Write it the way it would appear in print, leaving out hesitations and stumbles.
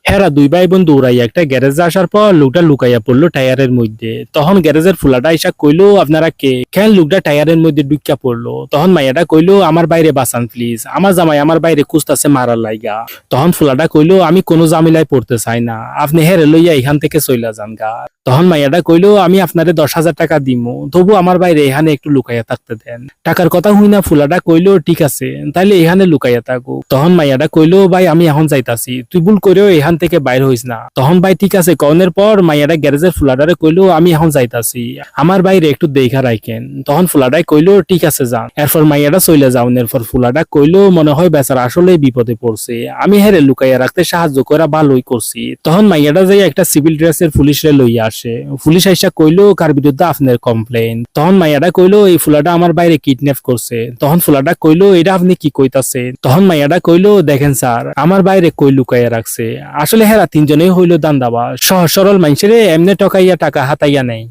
হেরা দুই ভাই বোন দৌড়াইয়া একটা গ্যারেজে আসার পর লোকটা লুকাইয়া পড়লো টায়ারের মধ্যে। তখন গ্যারেজের ফুলাটা আইসা কইলো, আপনারা কে? কেন লোকটা টায়ারের মধ্যে ঢুকিয়া পড়লো? তখন মাইয়াটা কইলো, আমার বাইরে বাঁচান প্লিজ, আমার জামাই আমার বাইরে খুঁজতাছে মারার লাইগা। তখন ফুলাটা কইলো, আমি কোনো জামিলায় পড়তে চাই না, আপনি হেরে লইয়া এখান থেকে চইলা যান গা। তখন মাইয়াটা কইলো, আমি আপনারে 10,000 টাকা দিমু, তবু আমার বাইরে এখানে একটু লুকাইয়া থাকতে দেন। টাকার কথা হই না ফুলাটা কইলো, ঠিক আছে তাইলে এখানে লুকাইয়া থাকো। তখন মাইয়াটা কইলো, ভাই আমি এখন যাইতাছি, তুই ভুল করেও এখান থেকে বাইর হইস না। তখন ভাই ঠিক আছে কনের পর মাইয়াটা গ্যারেজের ফুলাডারে কইলো, আমি এখন যাইতাছি, আমার বাইরে একটু দেখা রাখেন। তখন ফুলাডাই কইলো, ঠিক আছে যান। এরপর মাইয়াটা চইলা যাও। এরপর ফুলাডা কইলো, মনে হয় বেচারা আসলে বিপদে পড়ছে, আমি হেরে লুকাইয়া রাখতে সাহায্য করা ভালোই করছি। তখন মাইয়াটা যাই একটা সিভিল ড্রেসের পুলিশরে লইয়া আসে। পুলিশ আইসা কইলো, কার বিরুদ্ধে আপনার কমপ্লেন? তখন মাইয়াটা কইলো, এই ফুলাটা আমার বাইরে কিডন্যাপ করছে। তখন ফুলাটা কইলো, এটা আপনি কি কইতাছেন? তখন মাইয়াটা কইলো, দেখেন স্যার, আমার বাইরে কই লুকাইয়া রাখছে, আসলে হেরা তিনজনেই হইলো দান্দাবাজ, সহজ সরল মানুষের এমনি টকাইয়া টাকা হাতাইয়া নেয়।